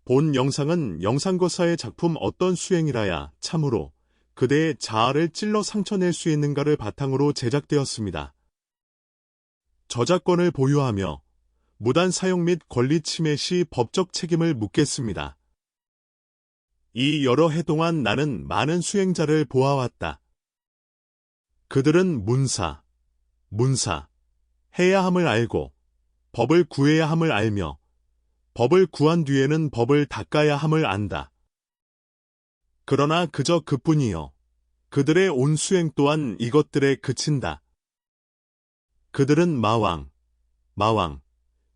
본 영상은 영상거사의 작품 어떤 수행이라야 참으로 그대의 자아를 찔러 상처낼 수 있는가를 바탕으로 제작되었습니다. 저작권을 보유하며 무단 사용 및 권리 침해 시 법적 책임을 묻겠습니다. 이 여러 해 동안 나는 많은 수행자를 보아왔다. 그들은 문사, 해야 함을 알고 법을 구해야 함을 알며 법을 구한 뒤에는 법을 닦아야 함을 안다. 그러나 그저 그뿐이요. 그들의 온 수행 또한 이것들에 그친다. 그들은 마왕,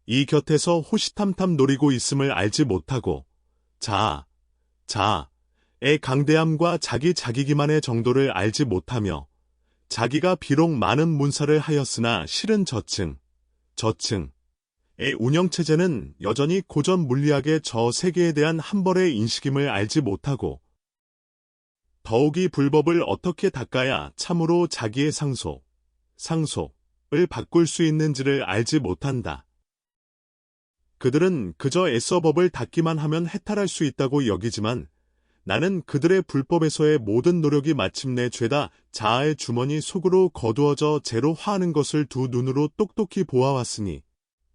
이 곁에서 호시탐탐 노리고 있음을 알지 못하고 자아의 강대함과 자기기만의 정도를 알지 못하며 자기가 비록 많은 문사를 하였으나 실은 저층의 운영체제는 여전히 고전 물리학의 저 세계에 대한 한 벌의 인식임을 알지 못하고 더욱이 불법을 어떻게 닦아야 참으로 자기의 상속을 바꿀 수 있는지를 알지 못한다. 그들은 그저 애써 법을 닦기만 하면 해탈할 수 있다고 여기지만 나는 그들의 불법에서의 모든 노력이 마침내 죄다 자아의 주머니 속으로 거두어져 재로 화하는 것을 두 눈으로 똑똑히 보아왔으니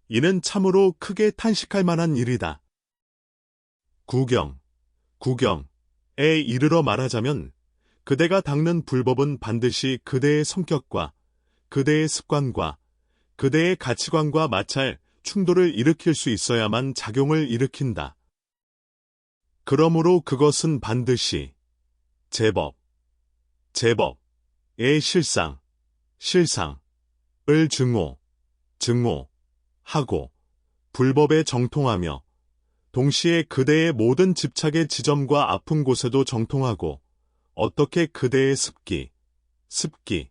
이는 참으로 크게 탄식할 만한 일이다. 구경에 이르러 말하자면 그대가 닦는 불법은 반드시 그대의 성격과 그대의 습관과 그대의 가치관과 마찰, 충돌을 일으킬 수 있어야만 작용을 일으킨다. 그러므로 그것은 반드시 제법의 실상을 증오하고 불법에 정통하며 동시에 그대의 모든 집착의 지점과 아픈 곳에도 정통하고 어떻게 그대의 습기를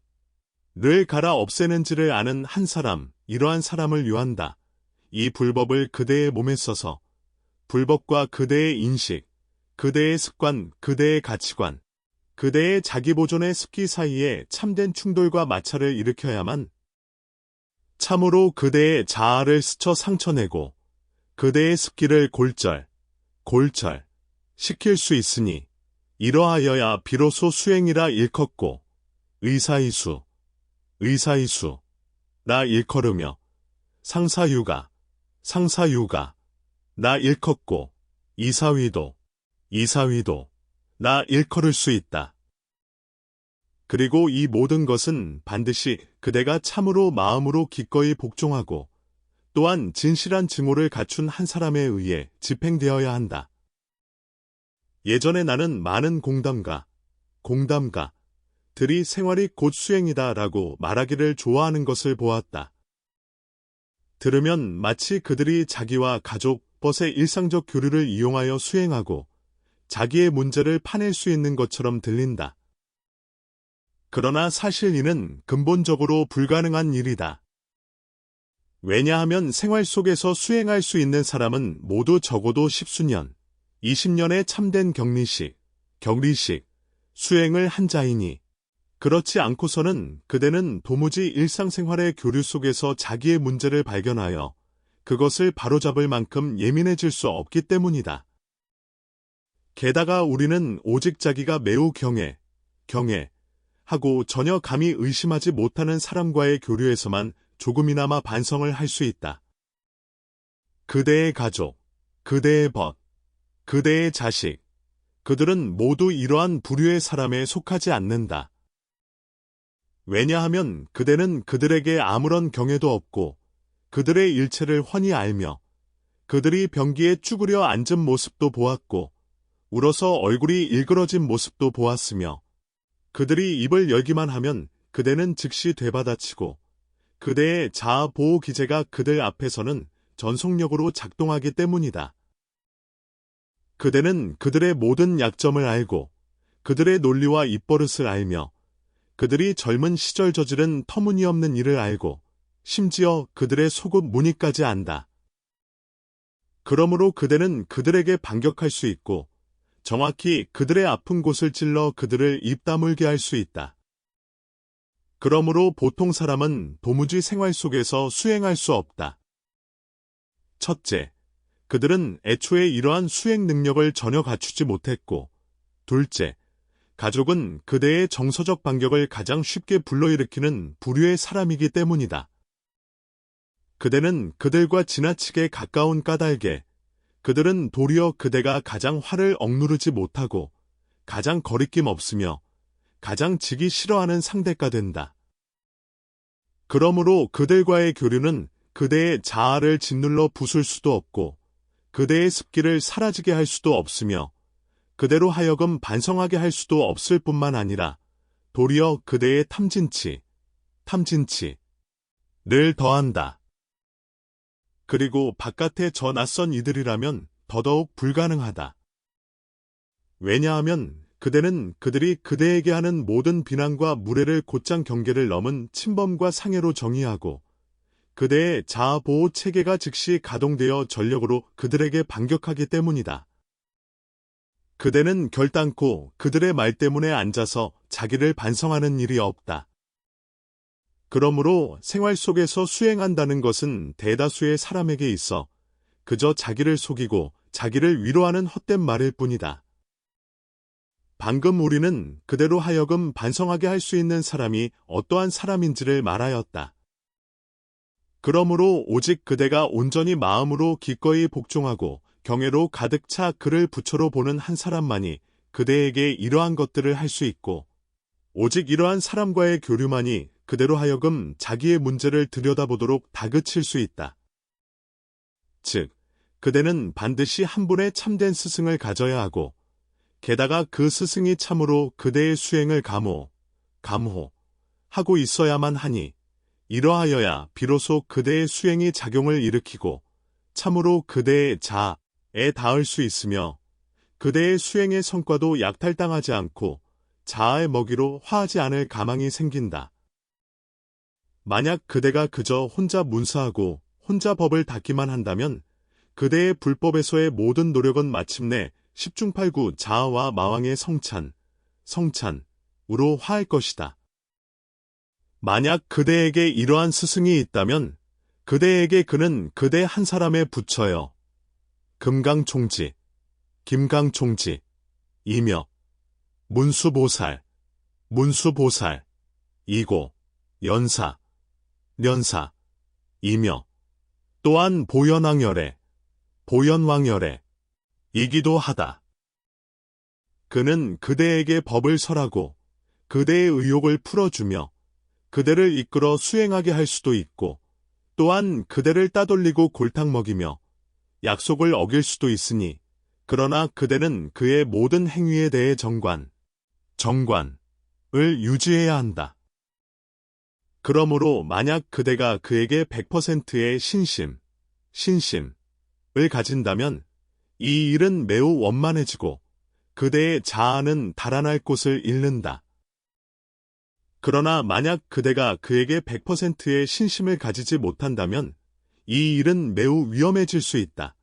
갈아 없애는지를 아는 한 사람, 이러한 사람을 유한다. 이 불법을 그대의 몸에 써서 불법과 그대의 인식, 그대의 습관, 그대의 가치관, 그대의 자기보존의 습기 사이에 참된 충돌과 마찰을 일으켜야만 참으로 그대의 자아를 스쳐 상처내고 그대의 습기를 골절시킬 수 있으니 이러하여야 비로소 수행이라 일컫고 의사이수라 일컬으며 상사유가 나 일컫고 이사위도 나 일컬을 수 있다. 그리고 이 모든 것은 반드시 그대가 참으로 마음으로 기꺼이 복종하고 또한 진실한 증오를 갖춘 한 사람에 의해 집행되어야 한다. 예전에 나는 많은 공담가들이 생활이 곧 수행이다 라고 말하기를 좋아하는 것을 보았다. 들으면 마치 그들이 자기와 가족, 벗의 일상적 교류를 이용하여 수행하고 자기의 문제를 파낼 수 있는 것처럼 들린다. 그러나 사실 이는 근본적으로 불가능한 일이다. 왜냐하면 생활 속에서 수행할 수 있는 사람은 모두 적어도 10수년, 20년의 참된 격리식 수행을 한 자이니 그렇지 않고서는 그대는 도무지 일상생활의 교류 속에서 자기의 문제를 발견하여 그것을 바로잡을 만큼 예민해질 수 없기 때문이다. 게다가 우리는 오직 자기가 매우 경외하고 전혀 감히 의심하지 못하는 사람과의 교류에서만 조금이나마 반성을 할 수 있다. 그대의 가족, 그대의 벗, 그대의 자식, 그들은 모두 이러한 부류의 사람에 속하지 않는다. 왜냐하면 그대는 그들에게 아무런 경애도 없고 그들의 일체를 훤히 알며 그들이 변기에 쭈그려 앉은 모습도 보았고 울어서 얼굴이 일그러진 모습도 보았으며 그들이 입을 열기만 하면 그대는 즉시 되받아치고 그대의 자아 보호 기제가 그들 앞에서는 전속력으로 작동하기 때문이다. 그대는 그들의 모든 약점을 알고 그들의 논리와 입버릇을 알며 그들이 젊은 시절 저지른 터무니없는 일을 알고 심지어 그들의 속옷 무늬까지 안다. 그러므로 그대는 그들에게 반격할 수 있고 정확히 그들의 아픈 곳을 찔러 그들을 입 다물게 할 수 있다. 그러므로 보통 사람은 도무지 생활 속에서 수행할 수 없다. 첫째, 그들은 애초에 이러한 수행 능력을 전혀 갖추지 못했고, 둘째, 가족은 그대의 정서적 반격을 가장 쉽게 불러일으키는 부류의 사람이기 때문이다. 그대는 그들과 지나치게 가까운 까닭에 그들은 도리어 그대가 가장 화를 억누르지 못하고 가장 거리낌 없으며 가장 지기 싫어하는 상대가 된다. 그러므로 그들과의 교류는 그대의 자아를 짓눌러 부술 수도 없고 그대의 습기를 사라지게 할 수도 없으며 그대로 하여금 반성하게 할 수도 없을 뿐만 아니라 도리어 그대의 탐진치를 더한다. 그리고 바깥의 저 낯선 이들이라면 더더욱 불가능하다. 왜냐하면 그대는 그들이 그대에게 하는 모든 비난과 무례를 곧장 경계를 넘은 침범과 상해로 정의하고 그대의 자아보호 체계가 즉시 가동되어 전력으로 그들에게 반격하기 때문이다. 그대는 결단코 그들의 말 때문에 앉아서 자기를 반성하는 일이 없다. 그러므로 생활 속에서 수행한다는 것은 대다수의 사람에게 있어 그저 자기를 속이고 자기를 위로하는 헛된 말일 뿐이다. 방금 우리는 그대로 하여금 반성하게 할 수 있는 사람이 어떠한 사람인지를 말하였다. 그러므로 오직 그대가 온전히 마음으로 기꺼이 복종하고 경애로 가득 차 그를 부처로 보는 한 사람만이 그대에게 이러한 것들을 할 수 있고 오직 이러한 사람과의 교류만이 그대로 하여금 자기의 문제를 들여다보도록 다그칠 수 있다. 즉, 그대는 반드시 한 분의 참된 스승을 가져야 하고 게다가 그 스승이 참으로 그대의 수행을 감호하고 있어야만 하니 이러하여야 비로소 그대의 수행이 작용을 일으키고 참으로 그대의 자아에 닿을 수 있으며 그대의 수행의 성과도 약탈당하지 않고 자아의 먹이로 화하지 않을 가망이 생긴다. 만약 그대가 그저 혼자 문사하고 혼자 법을 닦기만 한다면 그대의 불법에서의 모든 노력은 마침내 10중팔구 자아와 마왕의 성찬으로 화할 것이다. 만약 그대에게 이러한 스승이 있다면 그대에게 그는 그대 한 사람의 부처여 김강총지이며 문수보살이고 연사이며 또한 보현왕열애이기도 하다. 그는 그대에게 법을 설하고 그대의 의욕을 풀어주며 그대를 이끌어 수행하게 할 수도 있고 또한 그대를 따돌리고 골탕 먹이며 약속을 어길 수도 있으니 그러나 그대는 그의 모든 행위에 대해 정관을 유지해야 한다. 그러므로 만약 그대가 그에게 100%의 신심을 가진다면 이 일은 매우 원만해지고 그대의 자아는 달아날 곳을 잃는다. 그러나 만약 그대가 그에게 100%의 신심을 가지지 못한다면 이 일은 매우 위험해질 수 있다.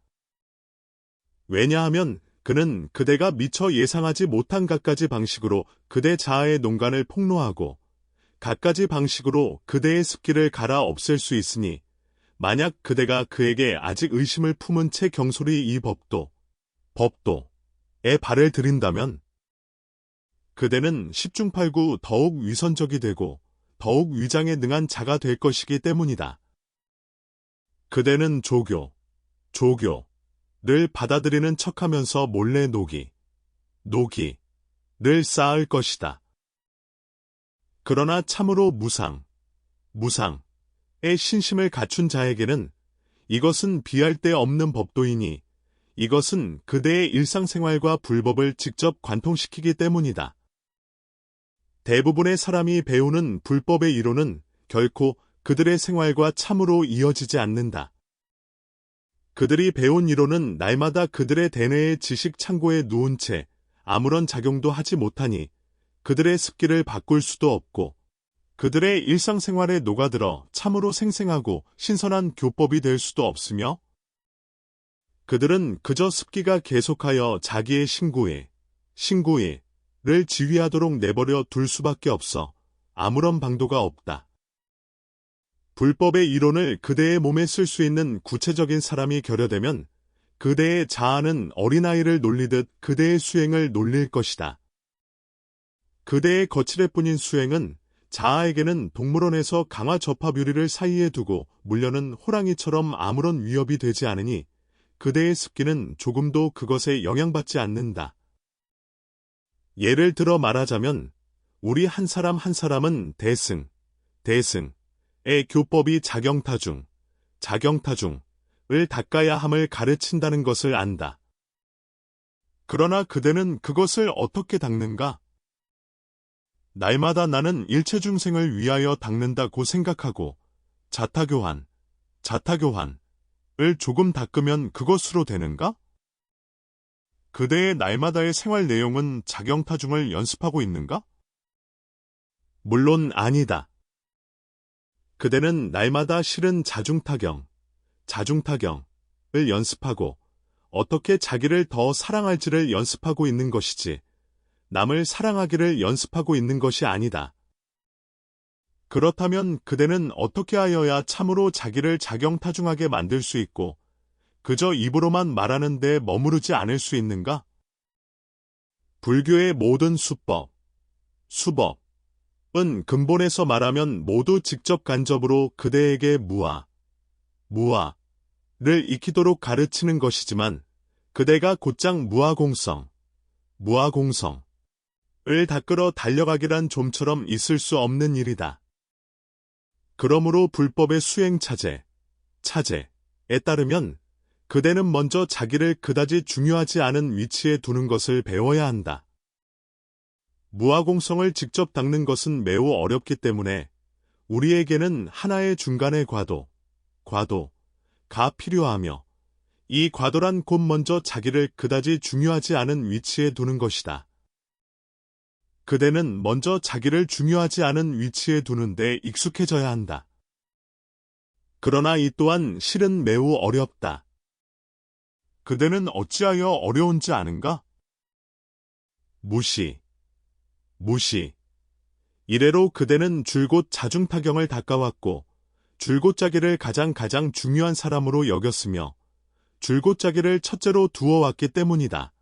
왜냐하면 그는 그대가 미처 예상하지 못한 갖가지 방식으로 그대 자아의 농간을 폭로하고 갖가지 방식으로 그대의 습기를 갈아 없앨 수 있으니 만약 그대가 그에게 아직 의심을 품은 채 경솔히 이 법도에 발을 들인다면 그대는 10중팔구 더욱 위선적이 되고 더욱 위장에 능한 자가 될 것이기 때문이다. 그대는 조교를 받아들이는 척하면서 몰래 노기를 쌓을 것이다. 그러나 참으로 무상의 신심을 갖춘 자에게는 이것은 비할 데 없는 법도이니 이것은 그대의 일상생활과 불법을 직접 관통시키기 때문이다. 대부분의 사람이 배우는 불법의 이론은 결코 그들의 생활과 참으로 이어지지 않는다. 그들이 배운 이론은 날마다 그들의 대뇌의 지식 창고에 누운 채 아무런 작용도 하지 못하니 그들의 습기를 바꿀 수도 없고 그들의 일상생활에 녹아들어 참으로 생생하고 신선한 교법이 될 수도 없으며 그들은 그저 습기가 계속하여 자기의 신구일을 지휘하도록 내버려 둘 수밖에 없어 아무런 방도가 없다. 불법의 이론을 그대의 몸에 쓸 수 있는 구체적인 사람이 결여되면 그대의 자아는 어린아이를 놀리듯 그대의 수행을 놀릴 것이다. 그대의 거칠애뿐인 수행은 자아에게는 동물원에서 강화 접합유리를 사이에 두고 물려는 호랑이처럼 아무런 위협이 되지 않으니 그대의 습기는 조금도 그것에 영향받지 않는다. 예를 들어 말하자면 우리 한 사람 한 사람은 대승의 교법이 자경타중을 닦아야 함을 가르친다는 것을 안다. 그러나 그대는 그것을 어떻게 닦는가? 날마다 나는 일체중생을 위하여 닦는다고 생각하고 자타교환을 조금 닦으면 그것으로 되는가? 그대의 날마다의 생활 내용은 자경타중을 연습하고 있는가? 물론 아니다. 그대는 날마다 실은 자중타경을 연습하고 어떻게 자기를 더 사랑할지를 연습하고 있는 것이지 남을 사랑하기를 연습하고 있는 것이 아니다. 그렇다면 그대는 어떻게 하여야 참으로 자기를 자경타중하게 만들 수 있고 그저 입으로만 말하는 데 머무르지 않을 수 있는가? 불교의 모든 수법은 근본에서 말하면 모두 직접 간접으로 그대에게 무아를 익히도록 가르치는 것이지만 그대가 곧장 무아공성을 닦으러 달려가기란 좀처럼 있을 수 없는 일이다. 그러므로 불법의 수행 차제에 따르면 그대는 먼저 자기를 그다지 중요하지 않은 위치에 두는 것을 배워야 한다. 무아공성을 직접 닦는 것은 매우 어렵기 때문에 우리에게는 하나의 중간의 과도가 필요하며 이 과도란 곧 먼저 자기를 그다지 중요하지 않은 위치에 두는 것이다. 그대는 먼저 자기를 중요하지 않은 위치에 두는 데 익숙해져야 한다. 그러나 이 또한 실은 매우 어렵다. 그대는 어찌하여 어려운지 아는가? 무시. 이래로 그대는 줄곧 자중타경을 닦아왔고 줄곧 자기를 가장 중요한 사람으로 여겼으며 줄곧 자기를 첫째로 두어왔기 때문이다.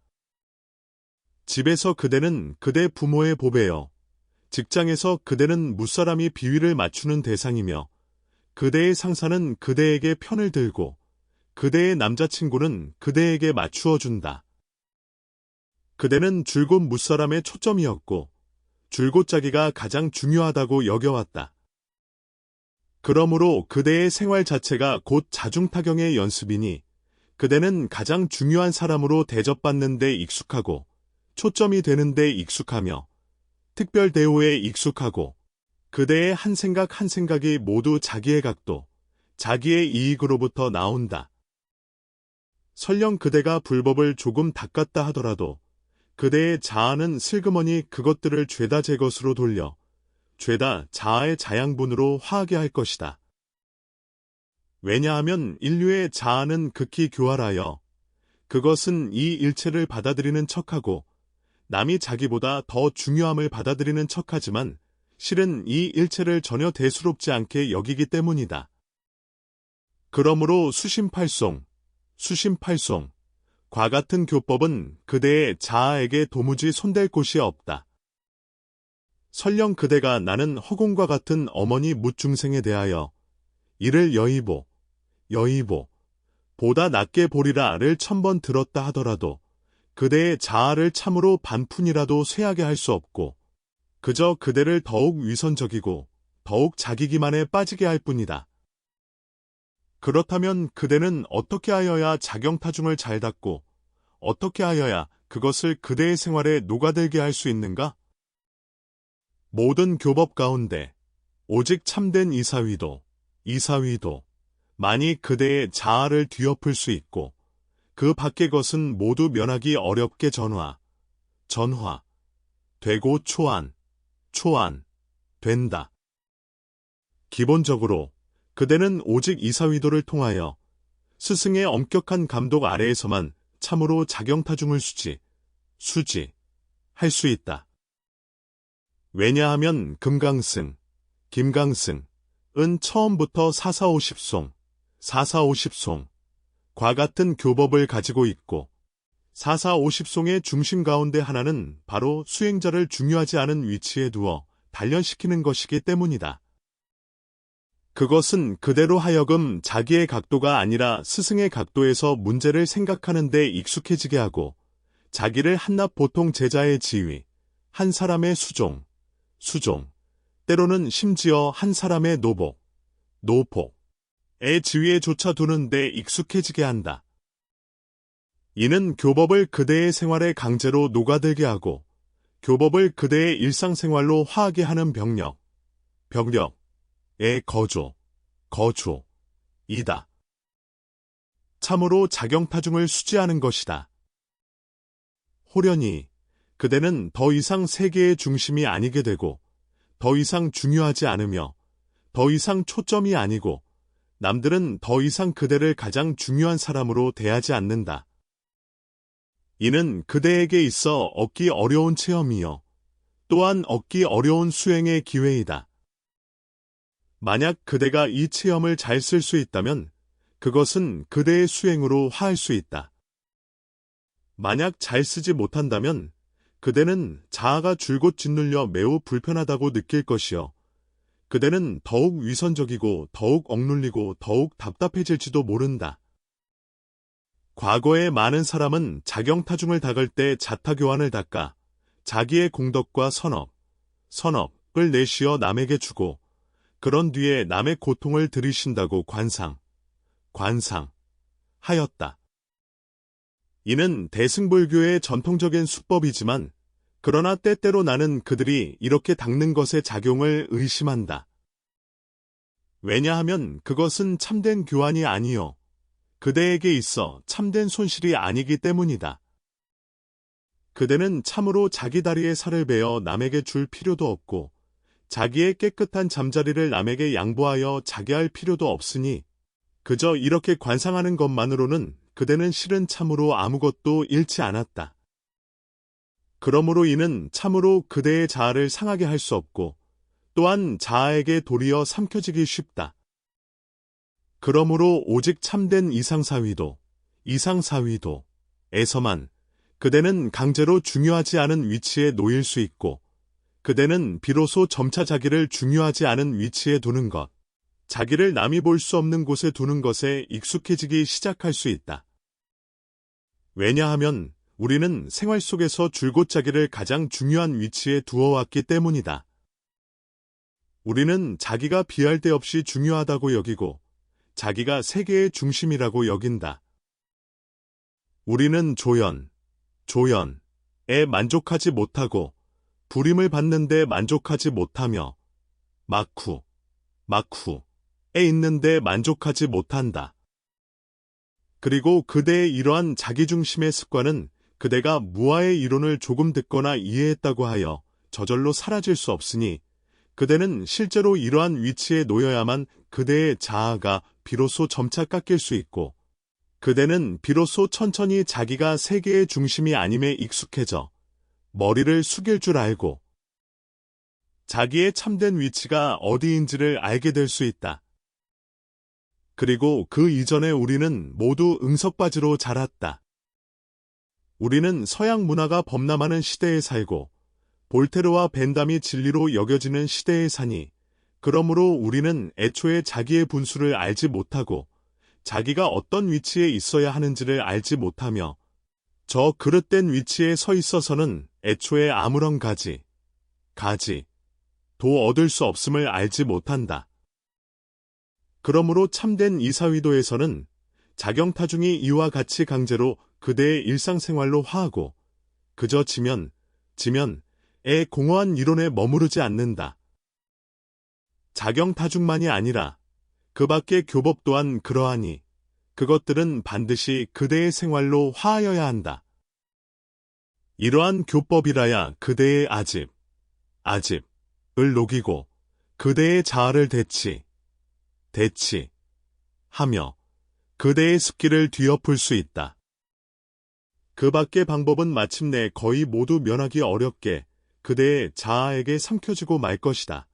집에서 그대는 그대 부모의 보배여, 직장에서 그대는 무사람이 비위를 맞추는 대상이며 그대의 상사는 그대에게 편을 들고 그대의 남자친구는 그대에게 맞추어준다. 그대는 줄곧 무사람의 초점이었고 줄곧 자기가 가장 중요하다고 여겨왔다. 그러므로 그대의 생활 자체가 곧 자중타경의 연습이니 그대는 가장 중요한 사람으로 대접받는 데 익숙하고 초점이 되는 데 익숙하며 특별 대우에 익숙하고 그대의 한 생각 한 생각이 모두 자기의 각도, 자기의 이익으로부터 나온다. 설령 그대가 불법을 조금 닦았다 하더라도 그대의 자아는 슬그머니 그것들을 죄다 제 것으로 돌려 죄다 자아의 자양분으로 화하게 할 것이다. 왜냐하면 인류의 자아는 극히 교활하여 그것은 이 일체를 받아들이는 척하고 남이 자기보다 더 중요함을 받아들이는 척하지만 실은 이 일체를 전혀 대수롭지 않게 여기기 때문이다. 그러므로 수심팔송과 같은 교법은 그대의 자아에게 도무지 손댈 곳이 없다. 설령 그대가 나는 허공과 같은 어머니 묻중생에 대하여 이를 여의보 보다 낮게 보리라를 1000번 들었다 하더라도 그대의 자아를 참으로 반푼이라도 쇠하게 할 수 없고 그저 그대를 더욱 위선적이고 더욱 자기 기만에 빠지게 할 뿐이다. 그렇다면 그대는 어떻게 하여야 자경타중을 잘 닦고 어떻게 하여야 그것을 그대의 생활에 녹아들게 할 수 있는가? 모든 교법 가운데 오직 참된 이사위도 만이 그대의 자아를 뒤엎을 수 있고 그 밖의 것은 모두 면하기 어렵게 되고 된다. 기본적으로 그대는 오직 이사위도를 통하여 스승의 엄격한 감독 아래에서만 참으로 자경타중을 수지할 수 있다. 왜냐하면 김강승은 처음부터 사사오십송과 과 같은 교법을 가지고 있고 4450송의 중심 가운데 하나는 바로 수행자를 중요하지 않은 위치에 두어 단련시키는 것이기 때문이다. 그것은 그대로 하여금 자기의 각도가 아니라 스승의 각도에서 문제를 생각하는 데 익숙해지게 하고 자기를 한낱 보통 제자의 지위, 한 사람의 수종, 때로는 심지어 한 사람의 노복의 지위에조차 두는 데 익숙해지게 한다. 이는 교법을 그대의 생활에 강제로 녹아들게 하고 교법을 그대의 일상생활로 화하게 하는 병력의 거주이다. 참으로 작용타중을 수지하는 것이다. 호련히 그대는 더 이상 세계의 중심이 아니게 되고 더 이상 중요하지 않으며 더 이상 초점이 아니고 남들은 더 이상 그대를 가장 중요한 사람으로 대하지 않는다. 이는 그대에게 있어 얻기 어려운 체험이요. 또한 얻기 어려운 수행의 기회이다. 만약 그대가 이 체험을 잘 쓸 수 있다면 그것은 그대의 수행으로 화할 수 있다. 만약 잘 쓰지 못한다면 그대는 자아가 줄곧 짓눌려 매우 불편하다고 느낄 것이요. 그대는 더욱 위선적이고 더욱 억눌리고 더욱 답답해질지도 모른다. 과거에 많은 사람은 작용타중을 닦을 때 자타교환을 닦아 자기의 공덕과 선업을 내쉬어 남에게 주고 그런 뒤에 남의 고통을 들이신다고 관상하였다. 이는 대승불교의 전통적인 수법이지만 그러나 때때로 나는 그들이 이렇게 닦는 것의 작용을 의심한다. 왜냐하면 그것은 참된 교환이 아니요. 그대에게 있어 참된 손실이 아니기 때문이다. 그대는 참으로 자기 다리에 살을 베어 남에게 줄 필요도 없고 자기의 깨끗한 잠자리를 남에게 양보하여 자게 할 필요도 없으니 그저 이렇게 관상하는 것만으로는 그대는 실은 참으로 아무것도 잃지 않았다. 그러므로 이는 참으로 그대의 자아를 상하게 할 수 없고 또한 자아에게 도리어 삼켜지기 쉽다. 그러므로 오직 참된 이상사위도에서만 그대는 강제로 중요하지 않은 위치에 놓일 수 있고 그대는 비로소 점차 자기를 중요하지 않은 위치에 두는 것, 자기를 남이 볼 수 없는 곳에 두는 것에 익숙해지기 시작할 수 있다. 왜냐하면 우리는 생활 속에서 줄곧 자기를 가장 중요한 위치에 두어왔기 때문이다. 우리는 자기가 비할 데 없이 중요하다고 여기고 자기가 세계의 중심이라고 여긴다. 우리는 조연에 만족하지 못하고 부림을 받는데 만족하지 못하며 막후에 있는데 만족하지 못한다. 그리고 그대의 이러한 자기중심의 습관은 그대가 무아의 이론을 조금 듣거나 이해했다고 하여 저절로 사라질 수 없으니 그대는 실제로 이러한 위치에 놓여야만 그대의 자아가 비로소 점차 깎일 수 있고 그대는 비로소 천천히 자기가 세계의 중심이 아님에 익숙해져 머리를 숙일 줄 알고 자기의 참된 위치가 어디인지를 알게 될 수 있다. 그리고 그 이전에 우리는 모두 응석바지로 자랐다. 우리는 서양 문화가 범람하는 시대에 살고 볼테르와 벤담이 진리로 여겨지는 시대에 사니 그러므로 우리는 애초에 자기의 분수를 알지 못하고 자기가 어떤 위치에 있어야 하는지를 알지 못하며 저 그릇된 위치에 서 있어서는 애초에 아무런 가지도 얻을 수 없음을 알지 못한다. 그러므로 참된 이사위도에서는 작용타중이 이와 같이 강제로 그대의 일상생활로 화하고 그저 지면의 공허한 이론에 머무르지 않는다. 작용타중만이 아니라 그 밖의 교법 또한 그러하니 그것들은 반드시 그대의 생활로 화하여야 한다. 이러한 교법이라야 그대의 아집을 녹이고 그대의 자아를 대치하며 그대의 습기를 뒤엎을 수 있다. 그 밖의 방법은 마침내 거의 모두 면하기 어렵게 그대의 자아에게 삼켜지고 말 것이다.